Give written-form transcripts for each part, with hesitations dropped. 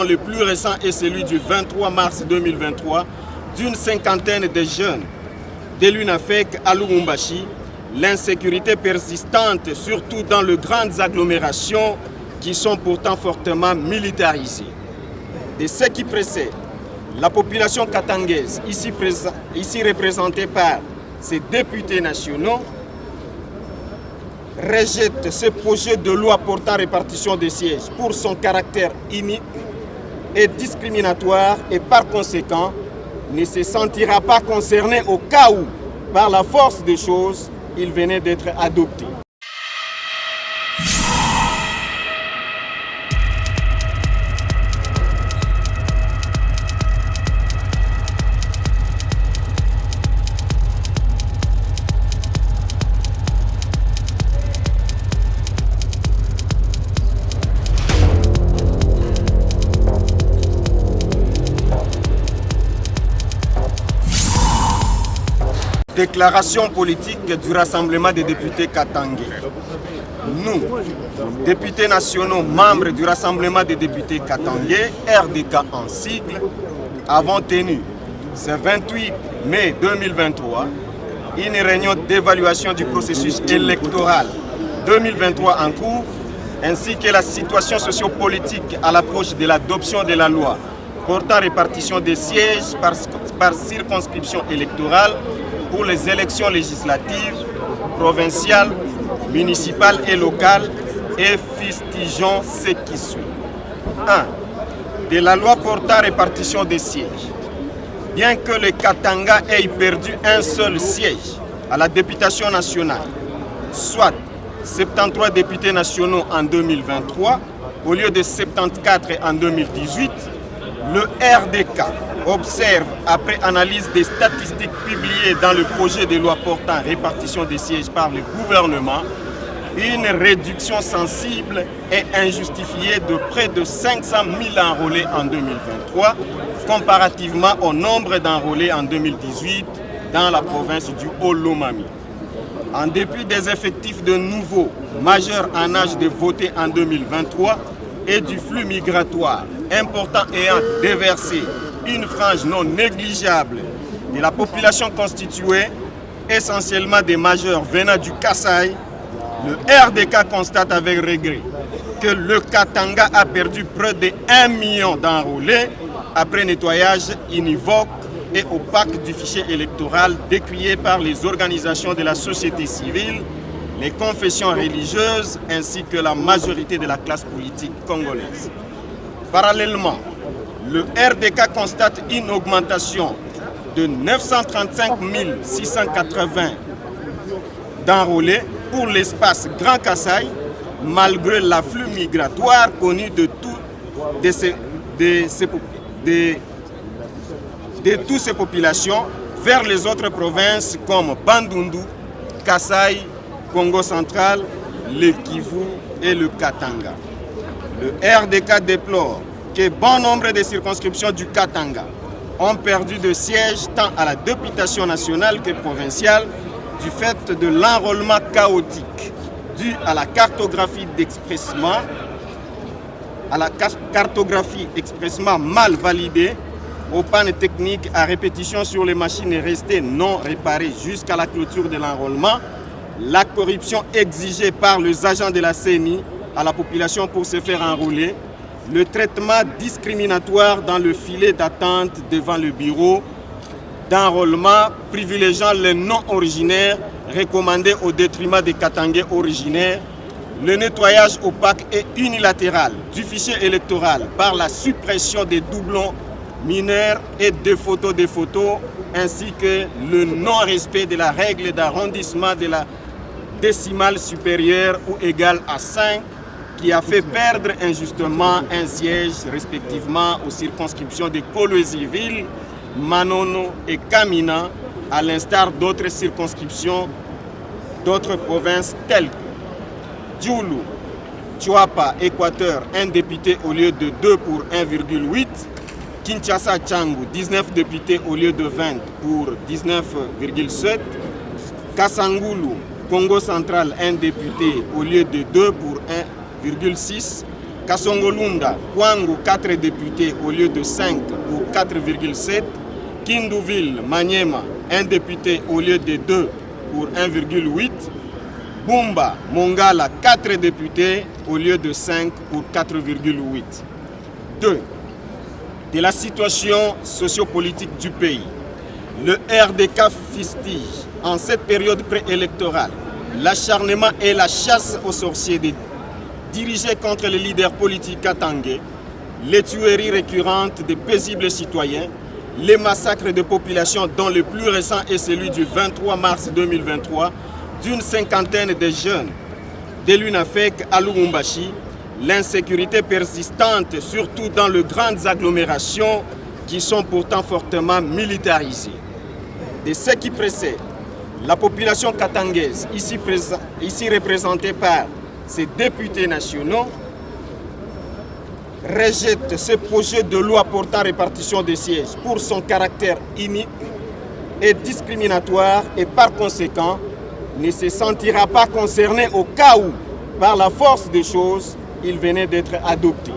Le plus récent est celui du 23 mars 2023 d'une cinquantaine de jeunes de l'UNAFEC à Lubumbashi. L'insécurité persistante, surtout dans les grandes agglomérations qui sont pourtant fortement militarisées. De ce qui précède, la population katangaise, ici représentée par ses députés nationaux, rejette ce projet de loi portant répartition des sièges pour son caractère inique et discriminatoire et par conséquent ne se sentira pas concerné au cas où, par la force des choses, il venait d'être adopté. Déclaration politique du Rassemblement des députés katangais. Nous, députés nationaux, membres du Rassemblement des députés katangais, RDK en sigle, avons tenu ce 28 mai 2023 une réunion d'évaluation du processus électoral 2023 en cours, ainsi que la situation sociopolitique à l'approche de l'adoption de la loi portant répartition des sièges par circonscription électorale pour les élections législatives, provinciales, municipales et locales, et fustigeons ce qui suit. 1. De la loi portant répartition des sièges. Bien que le Katanga ait perdu un seul siège à la députation nationale, soit 73 députés nationaux en 2023, au lieu de 74 en 2018, le RDK observe, après analyse des statistiques publiées dans le projet de loi portant répartition des sièges par le gouvernement, une réduction sensible et injustifiée de près de 500 000 enrôlés en 2023, comparativement au nombre d'enrôlés en 2018 dans la province du Haut-Lomami. En dépit des effectifs de nouveaux majeurs en âge de voter en 2023 et du flux migratoire important ayant déversé une frange non négligeable de la population constituée essentiellement des majeurs venant du Kasaï, le RDK constate avec regret que le Katanga a perdu près de 1 million d'enrôlés après nettoyage univoque et opaque du fichier électoral décrié par les organisations de la société civile, les confessions religieuses ainsi que la majorité de la classe politique congolaise. Parallèlement, le RDK constate une augmentation de 935 680 d'enrôlés pour l'espace Grand Kasaï, malgré l'afflux migratoire connu de toutes ces populations vers les autres provinces comme Bandundu, Kasaï, Congo central, le Kivu et le Katanga. Le RDK déplore que bon nombre de circonscriptions du Katanga ont perdu de sièges tant à la députation nationale que provinciale du fait de l'enrôlement chaotique dû à la cartographie expressement mal validée, aux pannes techniques à répétition sur les machines restées non réparées jusqu'à la clôture de l'enrôlement, la corruption exigée par les agents de la CENI à la population pour se faire enrôler, le traitement discriminatoire dans le filet d'attente devant le bureau d'enrôlement privilégiant les non-originaires recommandés au détriment des Katangais originaires, le nettoyage opaque et unilatéral du fichier électoral par la suppression des doublons mineurs et des photos ainsi que le non-respect de la règle d'arrondissement de la décimale supérieure ou égale à 5 qui a fait perdre injustement un siège respectivement aux circonscriptions de Kolwezi-Ville, Manono et Kamina, à l'instar d'autres circonscriptions d'autres provinces telles que Djoulou, Tchouapa, Équateur, un député au lieu de 2 pour 1,8, Kinshasa, Tchangou, 19 députés au lieu de 20 pour 19,7, Kassangoulou, Congo central, un député au lieu de 2 pour 1,6, Kasongolunda, Kwangu 4 députés au lieu de 5 pour 4,7. Kindouville, Maniema, 1 député au lieu de 2 pour 1,8. Bumba, Mongala, 4 députés au lieu de 5 pour 4,8. 2. De la situation sociopolitique du pays. Le RDK fustige en cette période préélectorale l'acharnement et la chasse aux sorciers dirigés contre les leaders politiques katangais, les tueries récurrentes des paisibles citoyens, les massacres de populations dont le plus récent est celui du 23 mars 2023 d'une cinquantaine de jeunes de l'UNAFEC à Lubumbashi, l'insécurité persistante surtout dans les grandes agglomérations qui sont pourtant fortement militarisées. De ce qui précède, la population katangaise, ici représentée par ses députés nationaux, rejette ce projet de loi portant répartition des sièges pour son caractère inique et discriminatoire et par conséquent ne se sentira pas concerné au cas où, par la force des choses, il venait d'être adopté.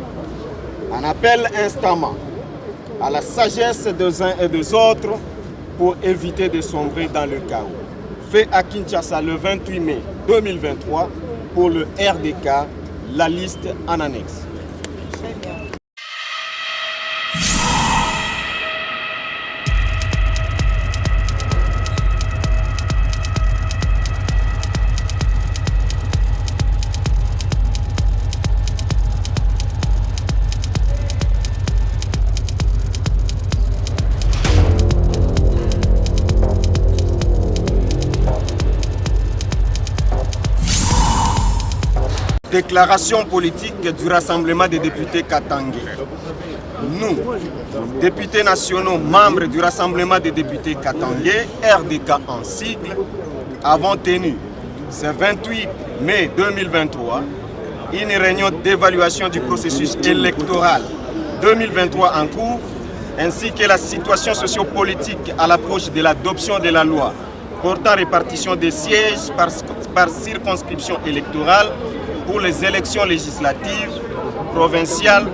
On appelle instamment à la sagesse des uns et des autres pour éviter de sombrer dans le chaos. Fait à Kinshasa le 28 mai 2023 pour le RDK, la liste en annexe. Déclaration politique du Rassemblement des députés katangais. Nous, députés nationaux membres du Rassemblement des députés katangais, RDK en sigle, avons tenu ce 28 mai 2023 une réunion d'évaluation du processus électoral 2023 en cours, ainsi que la situation sociopolitique à l'approche de l'adoption de la loi portant répartition des sièges par circonscription électorale pour les élections législatives, provinciales,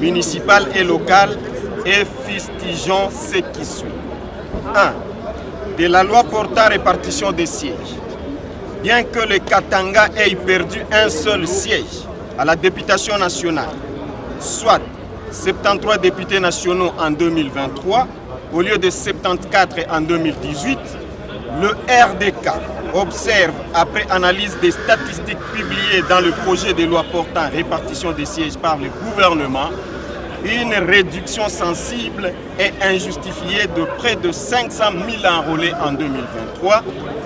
municipales et locales, et fustigeons ce qui suit. 1. De la loi portant répartition des sièges. Bien que le Katanga ait perdu un seul siège à la députation nationale, soit 73 députés nationaux en 2023, au lieu de 74 en 2018, le RDK observe, après analyse des statistiques publiées dans le projet de loi portant répartition des sièges par le gouvernement, une réduction sensible et injustifiée de près de 500 000 enrôlés en 2023,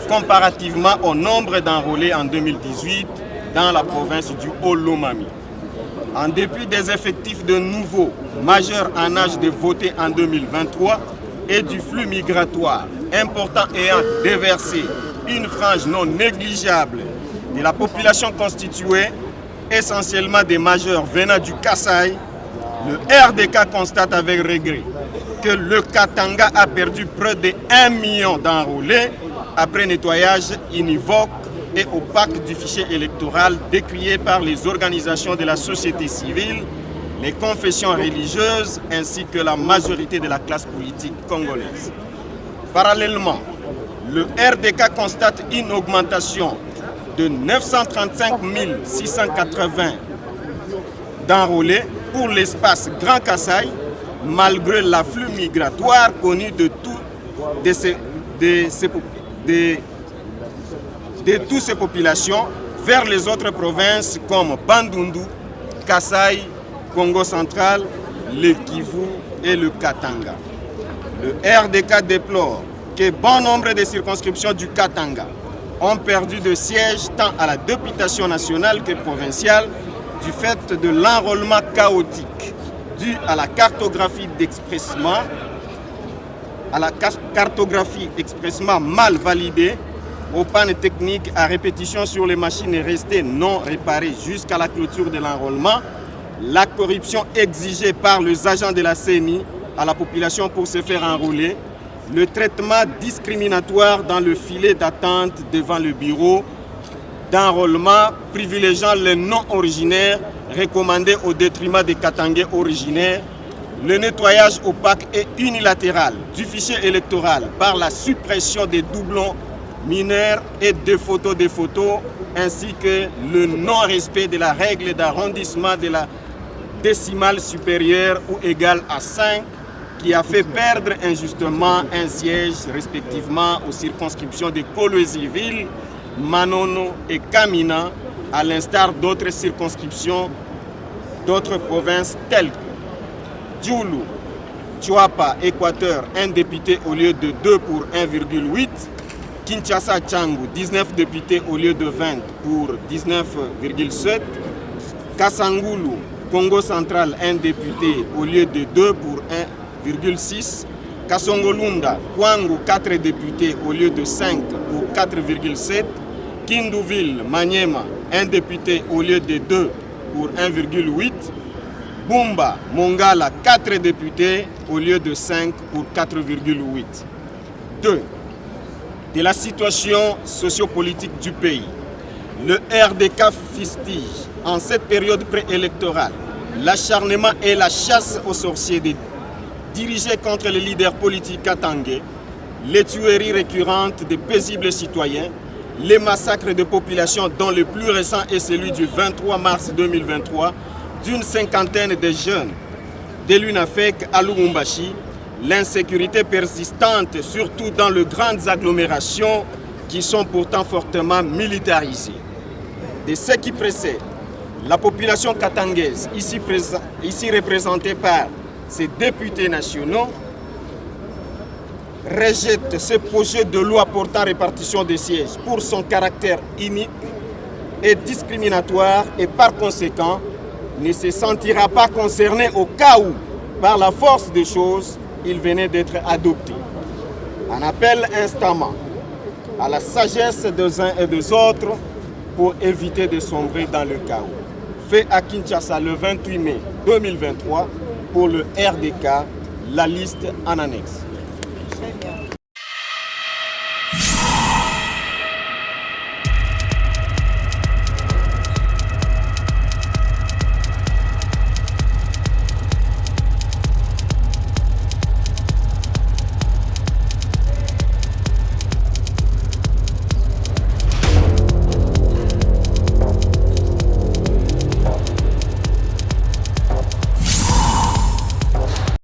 comparativement au nombre d'enrôlés en 2018 dans la province du Haut-Lomami. En dépit des effectifs de nouveaux majeurs en âge de voter en 2023 et du flux migratoire important ayant déversé une frange non négligeable de la population constituée essentiellement des majeurs venant du Kasaï, le RDK constate avec regret que le Katanga a perdu près de 1 million d'enrôlés après nettoyage univoque et opaque du fichier électoral décrié par les organisations de la société civile, les confessions religieuses ainsi que la majorité de la classe politique congolaise. Parallèlement, le RDK constate une augmentation de 935 680 d'enrôlés pour l'espace Grand Kasaï, malgré l'afflux migratoire connu de toutes ces populations vers les autres provinces comme Bandundu, Kasaï, Congo central, le Kivu et le Katanga. Le RDK déplore que bon nombre de circonscriptions du Katanga ont perdu de sièges tant à la députation nationale que provinciale du fait de l'enrôlement chaotique dû à la cartographie expressement mal validée, aux pannes techniques à répétition sur les machines restées non réparées jusqu'à la clôture de l'enrôlement, la corruption exigée par les agents de la CENI à la population pour se faire enrôler, le traitement discriminatoire dans le filet d'attente devant le bureau d'enrôlement privilégiant les non-originaires recommandé au détriment des Katangais originaires, le nettoyage opaque et unilatéral du fichier électoral par la suppression des doublons mineurs et des photos ainsi que le non-respect de la règle d'arrondissement de la décimale supérieure ou égale à 5 qui a fait perdre injustement un siège respectivement aux circonscriptions de Kolwezi-Ville, Manono et Kamina, à l'instar d'autres circonscriptions d'autres provinces telles que Djoulou, Tchouapa, Équateur, un député au lieu de 2 pour 1,8, Kinshasa, Tchangou, 19 députés au lieu de 20 pour 19,7, Kassangoulou, Congo central, un député au lieu de 2 pour 1,6, Kasongolunda, Kwangu, 4 députés au lieu de 5 pour 4,7, Kindouville, Maniema, un député au lieu de 2 pour 1,8, Bumba, Mongala, 4 députés au lieu de 5 pour 4,8. 2. De la situation sociopolitique du pays. Le RDK fustige en cette période préélectorale l'acharnement et la chasse aux sorciers dirigés contre les leaders politiques katangais, les tueries récurrentes des paisibles citoyens, les massacres de population dont le plus récent est celui du 23 mars 2023 d'une cinquantaine de jeunes de l'UNAFEC à Lubumbashi, l'insécurité persistante surtout dans les grandes agglomérations qui sont pourtant fortement militarisées. De ce qui précède, la population katangaise, ici représentée par ses députés nationaux, rejette ce projet de loi portant répartition des sièges pour son caractère inique et discriminatoire et par conséquent ne se sentira pas concerné au cas où, par la force des choses, il venait d'être adopté. On appelle instamment à la sagesse des uns et des autres pour éviter de sombrer dans le chaos. Fait à Kinshasa le 28 mai 2023 pour le RDK, la liste en annexe.